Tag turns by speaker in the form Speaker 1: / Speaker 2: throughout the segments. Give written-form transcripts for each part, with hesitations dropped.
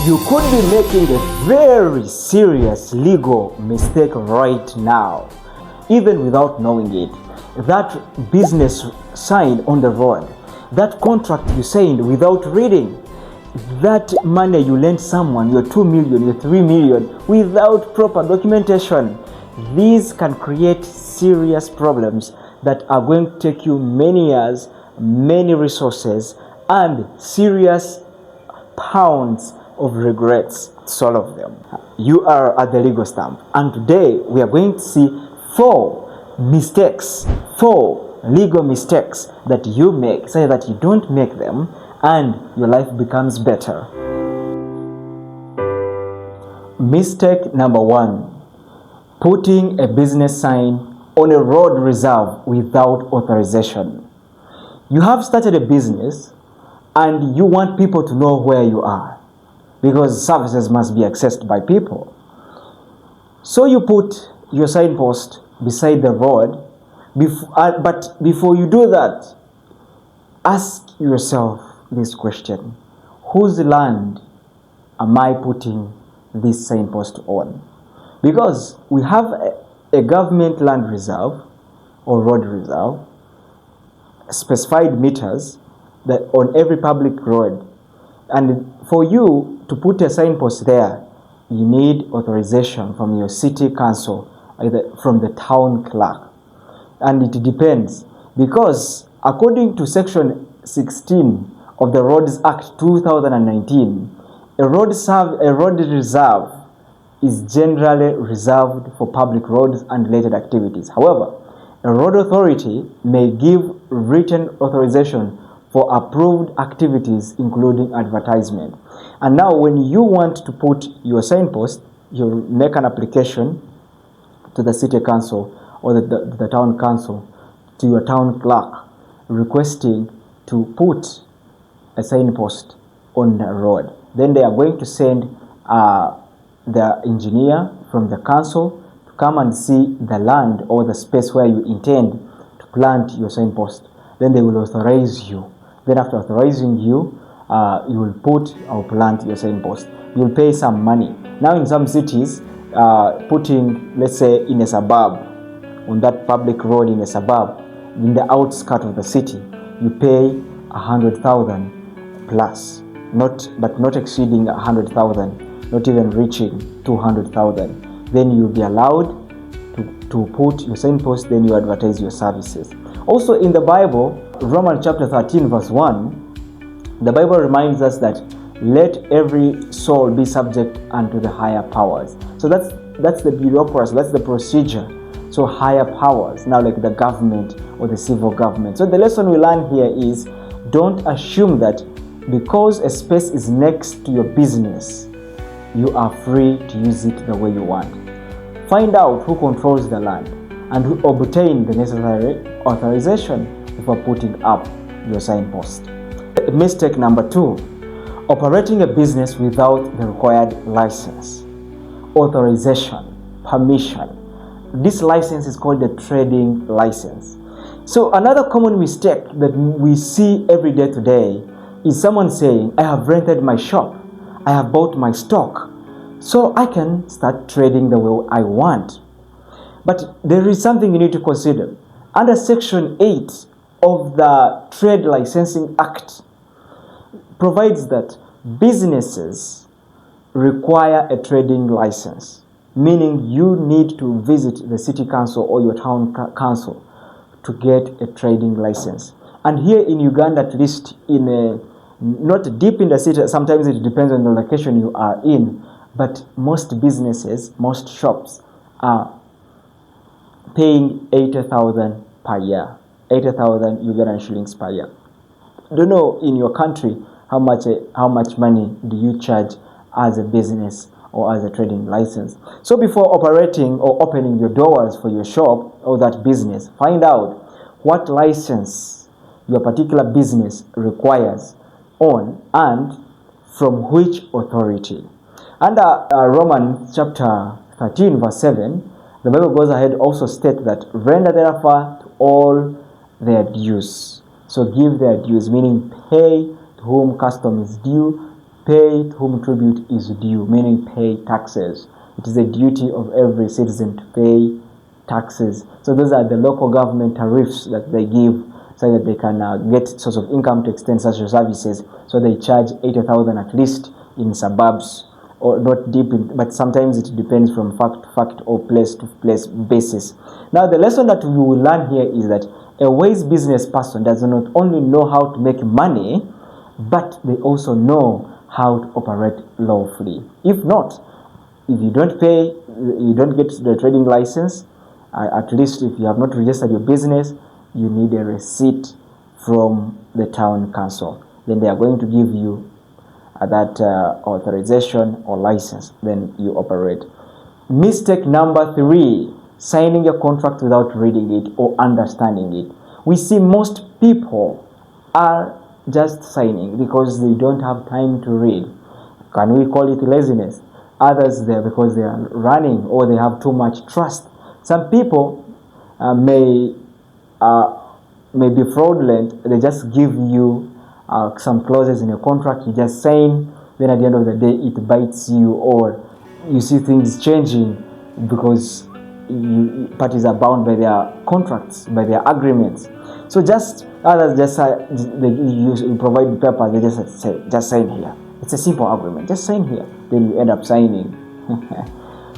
Speaker 1: You could be making a very serious legal mistake right now, even without knowing it. That business sign on the road, that contract you signed without reading, that money you lent someone, your 2 million, your 3 million, without proper documentation. These can create serious problems that are going to take you many years, many resources, and serious pounds of regrets to solve them. You are at the legal stamp, and today we are going to see 4 legal mistakes that you make so that you don't make them and your life becomes better. Mistake number 1: putting a business sign on a road reserve without authorization. You have started a business and you want people to know where you are, because services must be accessed by people. So you put your signpost beside the road, but before you do that, ask yourself this question: whose land am I putting this signpost on? Because we have a government land reserve or road reserve, specified meters that on every public road, and for you to put a signpost there, you need authorization from your city council, either from the town clerk. And it depends, because according to section 16 of the Roads Act 2019, a road reserve is generally reserved for public roads and related activities. However, a road authority may give written authorization for approved activities, including advertisement. And now when you want to put your signpost, you make an application to the city council or the town council, to your town clerk, requesting to put a signpost on the road. Then they are going to send the engineer from the council to come and see the land or the space where you intend to plant your signpost. Then they will authorize you. Then after authorizing you, you will put or plant your signpost. You'll pay some money. Now in some cities, putting, let's say in a suburb, on that public road in a suburb, in the outskirts of the city, you pay 100,000 plus, but not exceeding 100,000, not even reaching 200,000. Then you'll be allowed to put your signpost, then you advertise your services. Also in the Bible, Romans chapter 13 verse 1, the Bible reminds us that let every soul be subject unto the higher powers. So that's the bureaucracy, that's the procedure. So higher powers, now like the government or the civil government. So the lesson we learn here is, don't assume that because a space is next to your business, you are free to use it the way you want. Find out who controls the land and who obtain the necessary authorization before putting up your signpost. Mistake number 2: operating a business without the required license, authorization, permission. This license is called the trading license. So another common mistake that we see every day today is someone saying, I have rented my shop, I have bought my stock, so I can start trading the way I want. But there is something you need to consider. Under Section 8 of the Trade Licensing Act provides that businesses require a trading license, meaning you need to visit the city council or your town council to get a trading license. And here in Uganda, at least not deep in the city, sometimes it depends on the location you are in, but most businesses, most shops are paying 80,000 per year, 80,000 Ugandan shillings per year. I don't know in your country how much money do you charge as a business or as a trading license. So before operating or opening your doors for your shop or that business, find out what license your particular business requires on and from which authority. Under Romans chapter 13 verse 7, the Bible goes ahead also state that render therefore to all their dues. So give their dues, meaning pay to whom custom is due, Pay to whom tribute is due, meaning pay taxes. It is a duty of every citizen to pay taxes. So those are the local government tariffs that they give so that they can get source of income to extend such services. So they charge 80,000 at least in suburbs, or not deep in, but sometimes it depends from fact to fact or place to place basis. Now the lesson that we will learn here is that a wise business person does not only know how to make money, but they also know how to operate lawfully. If not, if you don't pay, you don't get the trading license, at least if you have not registered your business, you need a receipt from the town council. Then they are going to give you that authorization or license. Then you operate. Mistake number 3, signing a contract without reading it or understanding it. We see most people are just signing because they don't have time to read. Can we call it laziness? Others there because they are running or they have too much trust. Some people may be fraudulent. They just give you some clauses in a contract, you just sign, then at the end of the day it bites you, or you see things changing because parties are bound by their contracts, by their agreements. So just others just you provide the paper, they just say just sign here. It's a simple agreement, just sign here. Then you end up signing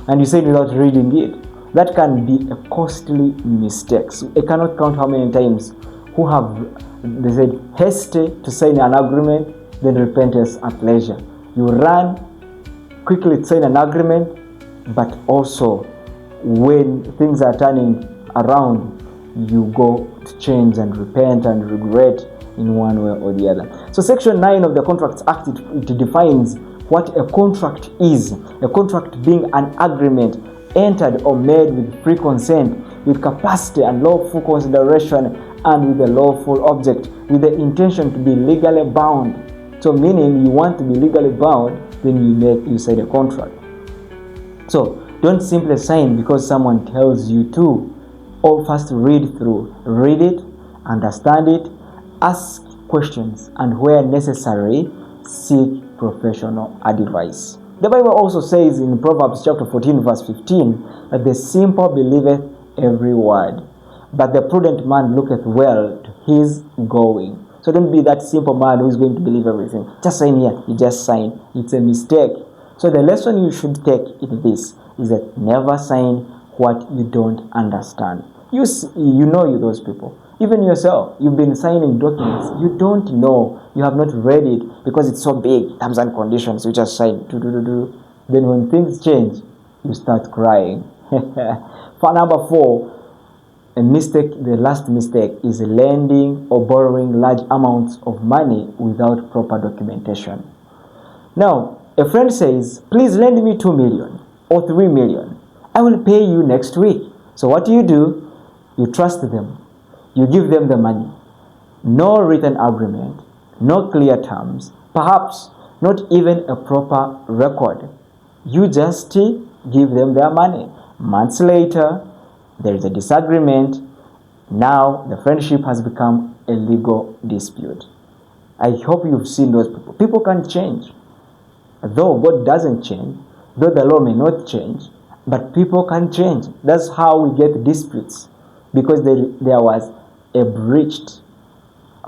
Speaker 1: and you say without reading it. That can be a costly mistake. So I cannot count how many times who have, they said, hasty to sign an agreement, then repentance at leisure. You run quickly to sign an agreement, but also when things are turning around, you go to change and repent and regret in one way or the other. So Section 9 of the Contracts Act, it defines what a contract is. A contract being an agreement entered or made with free consent, with capacity and lawful consideration, and with a lawful object, with the intention to be legally bound. So meaning you want to be legally bound, then you sign a contract. So don't simply sign because someone tells you to. Or first read through. Read it, understand it, ask questions, and where necessary, seek professional advice. The Bible also says in Proverbs chapter 14 verse 15 that the simple believeth every word, but the prudent man looketh well to his going. So don't be that simple man who is going to believe everything. Just sign here, you just sign. It's a mistake. So the lesson you should take in this is that never sign what you don't understand. You know those people. Even yourself, you've been signing documents. You don't know. You have not read it because it's so big. Terms and conditions, you just sign. Then when things change, you start crying. For number 4, the last mistake is lending or borrowing large amounts of money without proper documentation. Now, a friend says, please lend me 2 million or 3 million. I will pay you next week. So what do? You trust them. You give them the money. No written agreement, no clear terms, perhaps not even a proper record. You just give them their money. Months later, there is a disagreement. Now the friendship has become a legal dispute. I hope you've seen those people. People can change. Though God doesn't change, though the law may not change, but people can change. That's how we get disputes, because there was a breached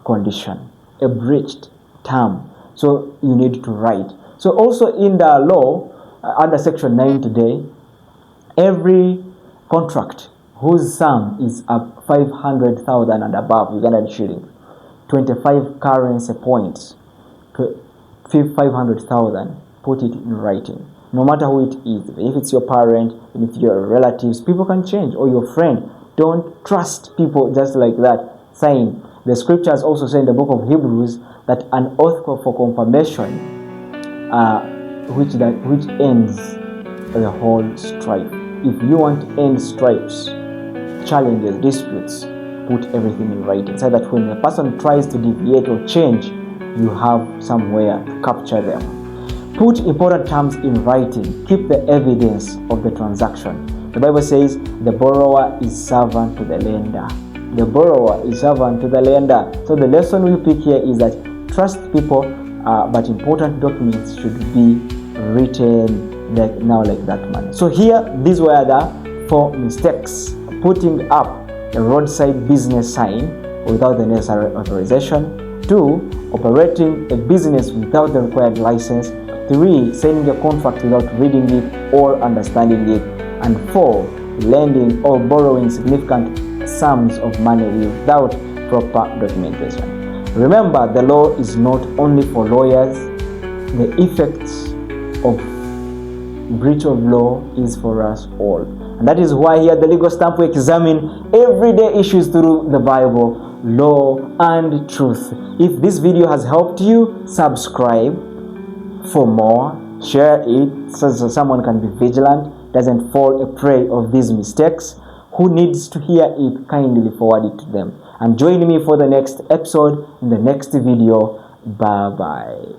Speaker 1: condition, a breached term. So you need to write. So also in the law, under Section 9 today, every contract whose sum is up 500,000 and above Ugandan shillings, 25 currency points, 500,000, put it in writing. No matter who it is, if it's your parent, if your relatives, people can change, or your friend. Don't trust people just like that. Sign. The scriptures also say in the book of Hebrews that an oath for confirmation, which ends the whole strife. If you want to end strifes, challenges, disputes, put everything in writing, so that when a person tries to deviate or change, you have somewhere to capture them. Put important terms in writing. Keep the evidence of the transaction. The Bible says the borrower is servant to the lender. The borrower is servant to the lender. So the lesson we pick here is that trust people but important documents should be written like that manner. So here, these were the 4 mistakes: putting up a roadside business sign without the necessary authorization; 2, operating a business without the required license; 3, signing a contract without reading it or understanding it; and 4, lending or borrowing significant sums of money without proper documentation. Remember, the law is not only for lawyers. The effects of breach of law is for us all. And that is why here at the Legal Stamp we examine everyday issues through the Bible, law, and truth. If this video has helped you, subscribe for more. Share it so someone can be vigilant, doesn't fall a prey of these mistakes. Who needs to hear it, kindly forward it to them. And join me for the next episode in the next video. Bye bye.